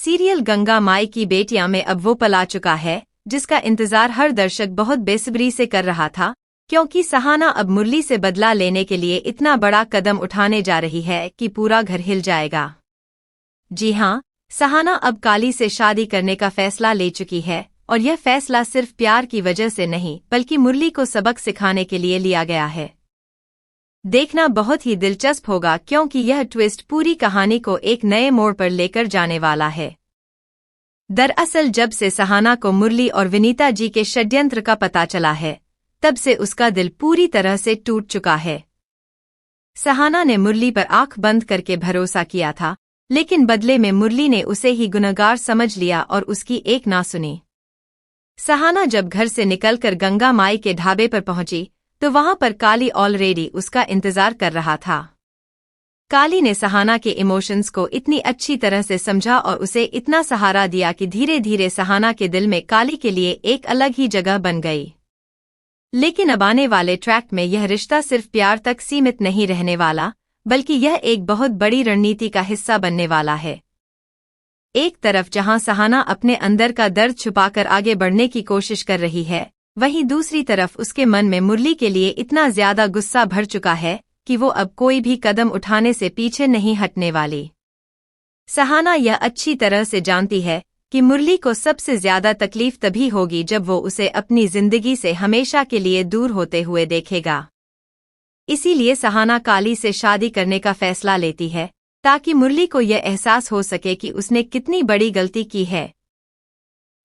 Serial Ganga माई की बेटियां में अब वो पल आ चुका है जिसका इंतजार हर दर्शक बहुत बेसब्री से कर रहा था, क्योंकि सहाना अब मुरली से बदला लेने के लिए इतना बड़ा कदम उठाने जा रही है कि पूरा घर हिल जाएगा। जी हाँ, सहाना अब काली से शादी करने का फैसला ले चुकी है, और यह फैसला सिर्फ प्यार की वजह से नहीं बल्कि मुरली को सबक सिखाने के लिए लिया गया है। देखना बहुत ही दिलचस्प होगा, क्योंकि यह ट्विस्ट पूरी कहानी को एक नए मोड़ पर लेकर जाने वाला है। दरअसल जब से सहाना को मुरली और विनीता जी के षड्यंत्र का पता चला है, तब से उसका दिल पूरी तरह से टूट चुका है। सहाना ने मुरली पर आंख बंद करके भरोसा किया था, लेकिन बदले में मुरली ने उसे ही गुनहगार समझ लिया और उसकी एक ना सुनी। सहाना जब घर से निकलकर गंगा माई के ढाबे पर पहुंची तो वहां पर काली ऑलरेडी उसका इंतजार कर रहा था। काली ने सहाना के इमोशंस को इतनी अच्छी तरह से समझा और उसे इतना सहारा दिया कि धीरे धीरे सहाना के दिल में काली के लिए एक अलग ही जगह बन गई। लेकिन अब आने वाले ट्रैक में यह रिश्ता सिर्फ प्यार तक सीमित नहीं रहने वाला, बल्कि यह एक बहुत बड़ी रणनीति का हिस्सा बनने वाला है। एक तरफ जहां सहाना अपने अंदर का दर्द छुपाकर आगे बढ़ने की कोशिश कर रही है, वहीं दूसरी तरफ उसके मन में मुरली के लिए इतना ज्यादा गुस्सा भर चुका है कि वो अब कोई भी कदम उठाने से पीछे नहीं हटने वाली। सहाना यह अच्छी तरह से जानती है कि मुरली को सबसे ज्यादा तकलीफ तभी होगी जब वो उसे अपनी जिंदगी से हमेशा के लिए दूर होते हुए देखेगा। इसीलिए सहाना काली से शादी करने का फैसला लेती है, ताकि मुरली को यह एहसास हो सके कि उसने कितनी बड़ी गलती की है।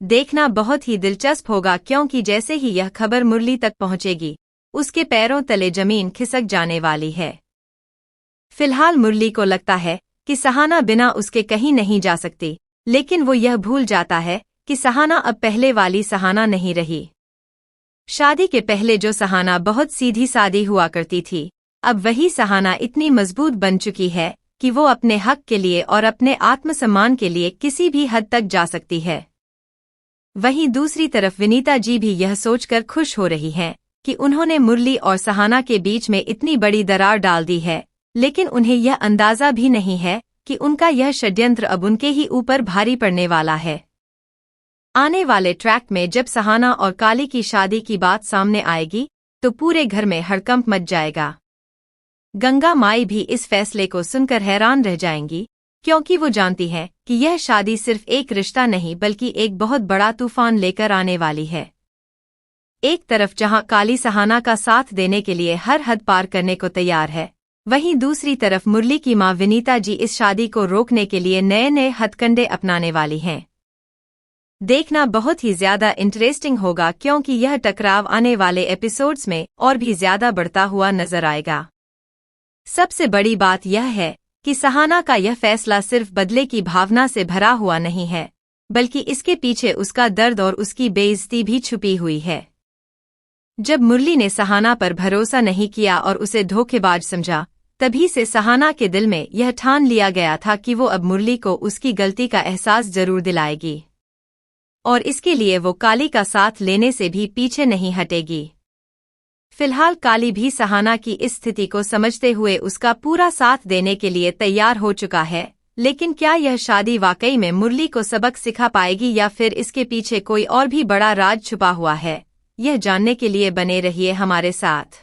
देखना बहुत ही दिलचस्प होगा, क्योंकि जैसे ही यह खबर मुरली तक पहुंचेगी, उसके पैरों तले जमीन खिसक जाने वाली है। फिलहाल मुरली को लगता है कि सहाना बिना उसके कहीं नहीं जा सकती, लेकिन वो यह भूल जाता है कि सहाना अब पहले वाली सहाना नहीं रही। शादी के पहले जो सहाना बहुत सीधी सादी हुआ करती थी, अब वही सहाना इतनी मजबूत बन चुकी है कि वो अपने हक के लिए और अपने आत्मसम्मान के लिए किसी भी हद तक जा सकती है। वहीं दूसरी तरफ विनीता जी भी यह सोचकर खुश हो रही हैं कि उन्होंने मुरली और सहाना के बीच में इतनी बड़ी दरार डाल दी है, लेकिन उन्हें यह अंदाजा भी नहीं है कि उनका यह षड्यंत्र अब उनके ही ऊपर भारी पड़ने वाला है। आने वाले ट्रैक में जब सहाना और काली की शादी की बात सामने आएगी तो पूरे घर में हड़कंप मच जाएगा। गंगा माई भी इस फैसले को सुनकर हैरान रह जाएंगी, क्योंकि वो जानती हैं कि यह शादी सिर्फ एक रिश्ता नहीं बल्कि एक बहुत बड़ा तूफान लेकर आने वाली है। एक तरफ जहां काली सहाना का साथ देने के लिए हर हद पार करने को तैयार है, वहीं दूसरी तरफ मुरली की मां विनीता जी इस शादी को रोकने के लिए नए नए हथकंडे अपनाने वाली हैं। देखना बहुत ही ज्यादा इंटरेस्टिंग होगा, क्योंकि यह टकराव आने वाले एपिसोड्स में और भी ज्यादा बढ़ता हुआ नजर आएगा। सबसे बड़ी बात यह है कि सहाना का यह फैसला सिर्फ बदले की भावना से भरा हुआ नहीं है, बल्कि इसके पीछे उसका दर्द और उसकी बेइज्जती भी छुपी हुई है। जब मुरली ने सहाना पर भरोसा नहीं किया और उसे धोखेबाज समझा, तभी से सहाना के दिल में यह ठान लिया गया था कि वो अब मुरली को उसकी गलती का एहसास जरूर दिलाएगी, और इसके लिए वो काली का साथ लेने से भी पीछे नहीं हटेगी। फिलहाल काली भी सहाना की इस स्थिति को समझते हुए उसका पूरा साथ देने के लिए तैयार हो चुका है, लेकिन क्या यह शादी वाकई में मुरली को सबक सिखा पाएगी या फिर इसके पीछे कोई और भी बड़ा राज छुपा हुआ है? यह जानने के लिए बने रहिए हमारे साथ।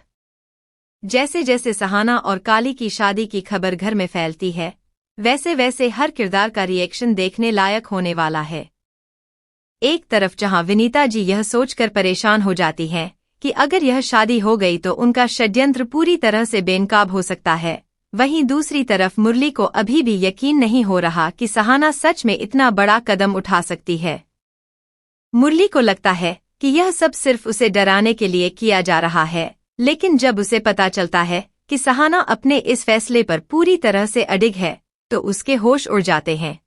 जैसे जैसे सहाना और काली की शादी की खबर घर में फैलती है, वैसे वैसे हर किरदार का रिएक्शन देखने लायक होने वाला है। एक तरफ जहां विनीता जी यह सोचकर परेशान हो जाती हैं कि अगर यह शादी हो गई तो उनका षड्यंत्र पूरी तरह से बेनकाब हो सकता है, वहीं दूसरी तरफ मुरली को अभी भी यकीन नहीं हो रहा कि सहाना सच में इतना बड़ा कदम उठा सकती है। मुरली को लगता है कि यह सब सिर्फ उसे डराने के लिए किया जा रहा है, लेकिन जब उसे पता चलता है कि सहाना अपने इस फैसले पर पूरी तरह से अडिग है, तो उसके होश उड़ जाते हैं।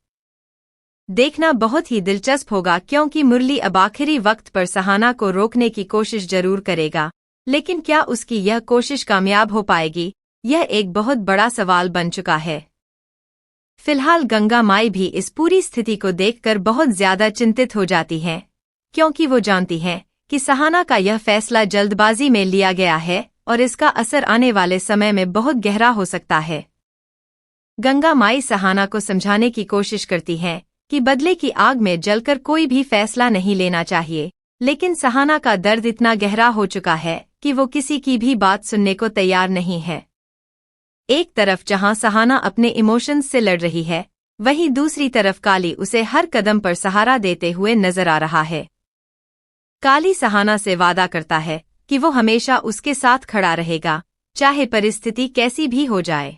देखना बहुत ही दिलचस्प होगा, क्योंकि मुरली अब आखिरी वक्त पर सहाना को रोकने की कोशिश जरूर करेगा, लेकिन क्या उसकी यह कोशिश कामयाब हो पाएगी? यह एक बहुत बड़ा सवाल बन चुका है। फिलहाल गंगा माई भी इस पूरी स्थिति को देखकर बहुत ज्यादा चिंतित हो जाती हैं, क्योंकि वो जानती हैं कि सहाना का यह फैसला जल्दबाजी में लिया गया है और इसका असर आने वाले समय में बहुत गहरा हो सकता है। गंगा माई सहाना को समझाने की कोशिश करती हैं कि बदले की आग में जलकर कोई भी फैसला नहीं लेना चाहिए, लेकिन सहाना का दर्द इतना गहरा हो चुका है कि वो किसी की भी बात सुनने को तैयार नहीं है। एक तरफ जहां सहाना अपने इमोशंस से लड़ रही है, वहीं दूसरी तरफ काली उसे हर कदम पर सहारा देते हुए नजर आ रहा है। काली सहाना से वादा करता है कि वो हमेशा उसके साथ खड़ा रहेगा, चाहे परिस्थिति कैसी भी हो जाए।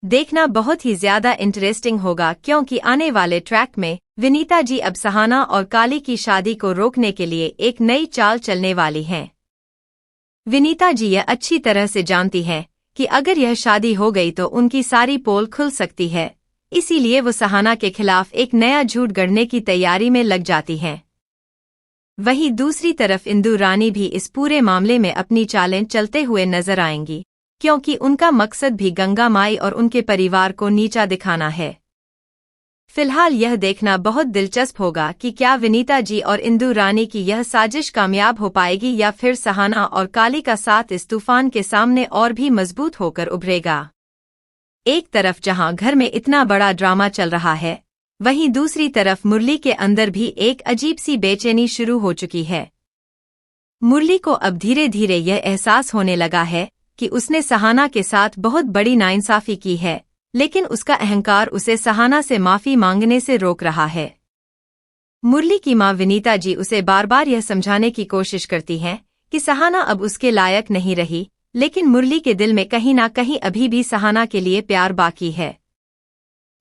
देखना बहुत ही ज्यादा इंटरेस्टिंग होगा, क्योंकि आने वाले ट्रैक में विनीता जी अब सहाना और काली की शादी को रोकने के लिए एक नई चाल चलने वाली हैं। विनीता जी यह अच्छी तरह से जानती हैं कि अगर यह शादी हो गई तो उनकी सारी पोल खुल सकती है, इसीलिए वो सहाना के खिलाफ एक नया झूठ गढ़ने की तैयारी में लग जाती हैं। वहीं दूसरी तरफ इंदु रानी भी इस पूरे मामले में अपनी चालें चलते हुए नजर आएंगी, क्योंकि उनका मकसद भी गंगा माई और उनके परिवार को नीचा दिखाना है। फिलहाल यह देखना बहुत दिलचस्प होगा कि क्या विनीता जी और इंदु रानी की यह साजिश कामयाब हो पाएगी या फिर सहाना और काली का साथ इस तूफान के सामने और भी मजबूत होकर उभरेगा। एक तरफ जहां घर में इतना बड़ा ड्रामा चल रहा है, वहीं दूसरी तरफ मुरली के अंदर भी एक अजीब सी बेचैनी शुरू हो चुकी है। मुरली को अब धीरे धीरे यह एहसास होने लगा है कि उसने सहाना के साथ बहुत बड़ी नाइंसाफी की है, लेकिन उसका अहंकार उसे सहाना से माफी मांगने से रोक रहा है। मुरली की मां विनीता जी उसे बार बार यह समझाने की कोशिश करती हैं कि सहाना अब उसके लायक नहीं रही, लेकिन मुरली के दिल में कहीं ना कहीं अभी भी सहाना के लिए प्यार बाकी है।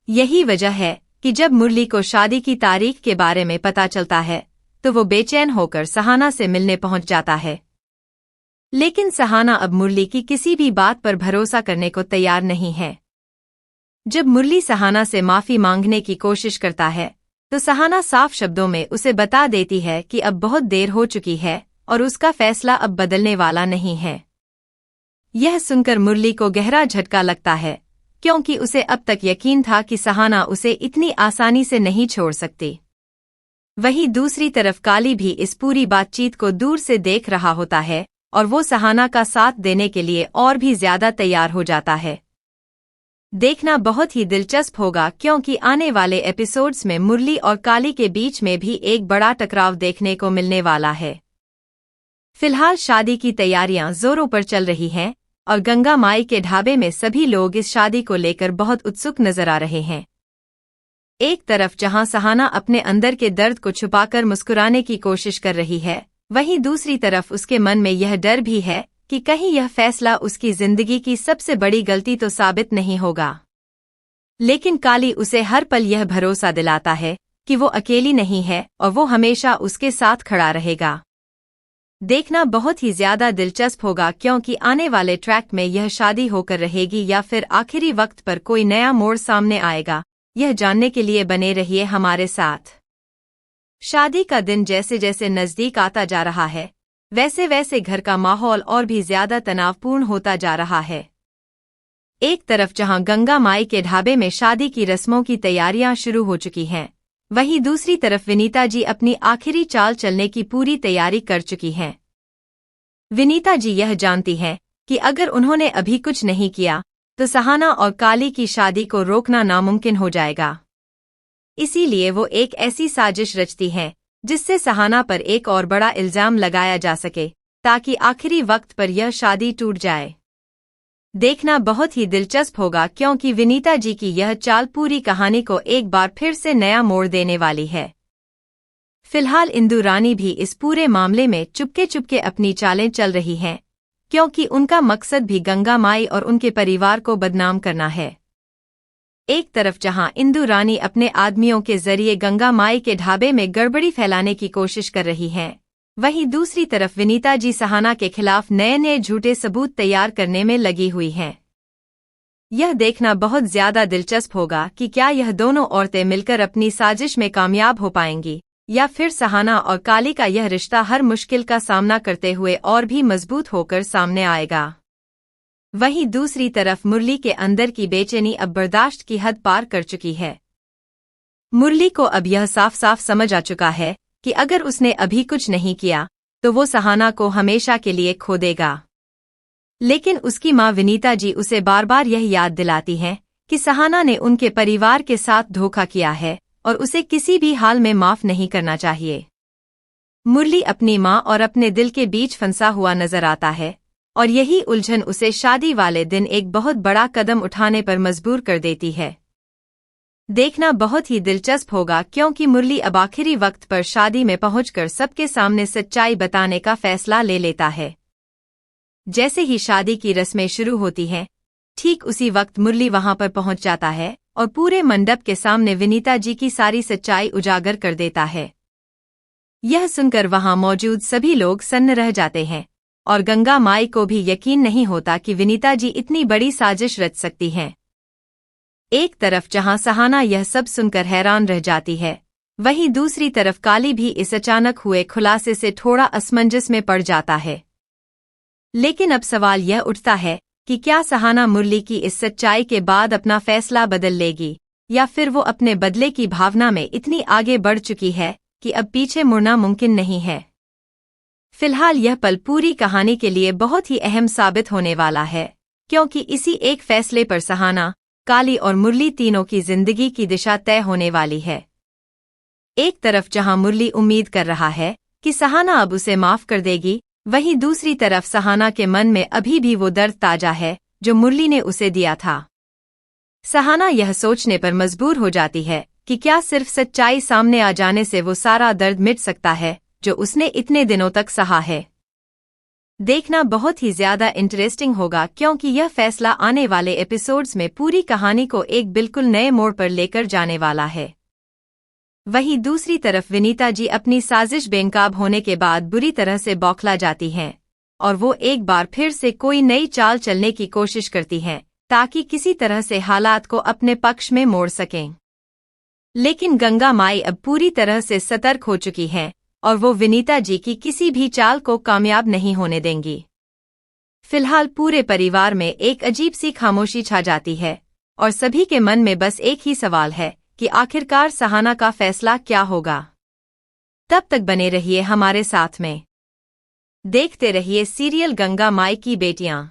यही वजह है कि जब मुरली को शादी की तारीख के बारे में पता चलता है, तो वो बेचैन होकर सहाना से मिलने पहुंच जाता है। लेकिन सहाना अब मुरली की किसी भी बात पर भरोसा करने को तैयार नहीं है। जब मुरली सहाना से माफी मांगने की कोशिश करता है, तो सहाना साफ शब्दों में उसे बता देती है कि अब बहुत देर हो चुकी है और उसका फैसला अब बदलने वाला नहीं है। यह सुनकर मुरली को गहरा झटका लगता है, क्योंकि उसे अब तक यकीन था कि सहाना उसे इतनी आसानी से नहीं छोड़ सकती। वहीं दूसरी तरफ काली भी इस पूरी बातचीत को दूर से देख रहा होता है और वो सहाना का साथ देने के लिए और भी ज्यादा तैयार हो जाता है। देखना बहुत ही दिलचस्प होगा, क्योंकि आने वाले एपिसोड्स में मुरली और काली के बीच में भी एक बड़ा टकराव देखने को मिलने वाला है। फिलहाल शादी की तैयारियां जोरों पर चल रही हैं और गंगा माई के ढाबे में सभी लोग इस शादी को लेकर बहुत उत्सुक नजर आ रहे हैं। एक तरफ जहां सहाना अपने अंदर के दर्द को छुपाकर मुस्कुराने की कोशिश कर रही है, वहीं दूसरी तरफ उसके मन में यह डर भी है कि कहीं यह फैसला उसकी जिंदगी की सबसे बड़ी गलती तो साबित नहीं होगा। लेकिन काली उसे हर पल यह भरोसा दिलाता है कि वो अकेली नहीं है और वो हमेशा उसके साथ खड़ा रहेगा। देखना बहुत ही ज्यादा दिलचस्प होगा, क्योंकि आने वाले ट्रैक में यह शादी होकर रहेगी या फिर आखिरी वक्त पर कोई नया मोड़ सामने आएगा। यह जानने के लिए बने रहिए हमारे साथ। शादी का दिन जैसे जैसे नजदीक आता जा रहा है, वैसे वैसे घर का माहौल और भी ज्यादा तनावपूर्ण होता जा रहा है। एक तरफ जहां गंगा माई के ढाबे में शादी की रस्मों की तैयारियां शुरू हो चुकी हैं, वहीं दूसरी तरफ विनीता जी अपनी आखिरी चाल चलने की पूरी तैयारी कर चुकी हैं। विनीता जी यह जानती हैं कि अगर उन्होंने अभी कुछ नहीं किया तो सहाना और काली की शादी को रोकना नामुमकिन हो जाएगा। इसीलिए वो एक ऐसी साजिश रचती हैं जिससे सहाना पर एक और बड़ा इल्जाम लगाया जा सके, ताकि आखिरी वक्त पर यह शादी टूट जाए। देखना बहुत ही दिलचस्प होगा, क्योंकि विनीता जी की यह चाल पूरी कहानी को एक बार फिर से नया मोड़ देने वाली है। फिलहाल इंदु रानी भी इस पूरे मामले में चुपके चुपके अपनी चालें चल रही हैं, क्योंकि उनका मकसद भी गंगा माई और उनके परिवार को बदनाम करना है। एक तरफ जहां इंदु रानी अपने आदमियों के जरिए गंगा माई के ढाबे में गड़बड़ी फैलाने की कोशिश कर रही हैं, वहीं दूसरी तरफ विनीता जी सहाना के खिलाफ नए नए झूठे सबूत तैयार करने में लगी हुई हैं। यह देखना बहुत ज्यादा दिलचस्प होगा कि क्या यह दोनों औरतें मिलकर अपनी साजिश में कामयाब हो पाएंगी, या फिर सहाना और काली का यह रिश्ता हर मुश्किल का सामना करते हुए और भी मजबूत होकर सामने आएगा। वहीं दूसरी तरफ मुरली के अंदर की बेचैनी अब बर्दाश्त की हद पार कर चुकी है। मुरली को अब यह साफ साफ समझ आ चुका है कि अगर उसने अभी कुछ नहीं किया तो वो सहाना को हमेशा के लिए खो देगा। लेकिन उसकी मां विनीता जी उसे बार बार यह याद दिलाती हैं कि सहाना ने उनके परिवार के साथ धोखा किया है और उसे किसी भी हाल में माफ नहीं करना चाहिए। मुरली अपनी माँ और अपने दिल के बीच फंसा हुआ नजर आता है और यही उलझन उसे शादी वाले दिन एक बहुत बड़ा कदम उठाने पर मजबूर कर देती है। देखना बहुत ही दिलचस्प होगा क्योंकि मुरली अब आखिरी वक्त पर शादी में पहुंचकर सबके सामने सच्चाई बताने का फैसला ले लेता है। जैसे ही शादी की रस्में शुरू होती हैं, ठीक उसी वक्त मुरली वहां पर पहुंच जाता है और पूरे मंडप के सामने विनीता जी की सारी सच्चाई उजागर कर देता है। यह सुनकर वहां मौजूद सभी लोग सन्न रह जाते हैं और गंगा माई को भी यकीन नहीं होता कि विनीता जी इतनी बड़ी साजिश रच सकती हैं। एक तरफ जहां सहाना यह सब सुनकर हैरान रह जाती है, वहीं दूसरी तरफ काली भी इस अचानक हुए खुलासे से थोड़ा असमंजस में पड़ जाता है। लेकिन अब सवाल यह उठता है कि क्या सहाना मुरली की इस सच्चाई के बाद अपना फैसला बदल लेगी या फिर वो अपने बदले की भावना में इतनी आगे बढ़ चुकी है कि अब पीछे मुड़ना मुमकिन नहीं है। फिलहाल यह पल पूरी कहानी के लिए बहुत ही अहम साबित होने वाला है, क्योंकि इसी एक फैसले पर सहाना, काली और मुरली तीनों की जिंदगी की दिशा तय होने वाली है। एक तरफ जहां मुरली उम्मीद कर रहा है कि सहाना अब उसे माफ कर देगी, वहीं दूसरी तरफ सहाना के मन में अभी भी वो दर्द ताजा है जो मुरली ने उसे दिया था। सहाना यह सोचने पर मजबूर हो जाती है कि क्या सिर्फ सच्चाई सामने आ जाने से वो सारा दर्द मिट सकता है जो उसने इतने दिनों तक सहा है। देखना बहुत ही ज्यादा इंटरेस्टिंग होगा क्योंकि यह फैसला आने वाले एपिसोड्स में पूरी कहानी को एक बिल्कुल नए मोड़ पर लेकर जाने वाला है। वहीं दूसरी तरफ विनीता जी अपनी साजिश बेनकाब होने के बाद बुरी तरह से बौखला जाती हैं और वो एक बार फिर से कोई नई चाल चलने की कोशिश करती हैं ताकि किसी तरह से हालात को अपने पक्ष में मोड़ सकें। लेकिन गंगा माई अब पूरी तरह से सतर्क हो चुकी हैं और वो विनीता जी की किसी भी चाल को कामयाब नहीं होने देंगी। फिलहाल पूरे परिवार में एक अजीब सी खामोशी छा जाती है और सभी के मन में बस एक ही सवाल है कि आखिरकार सहाना का फैसला क्या होगा। तब तक बने रहिए हमारे साथ में, देखते रहिए सीरियल गंगा माई की बेटियां।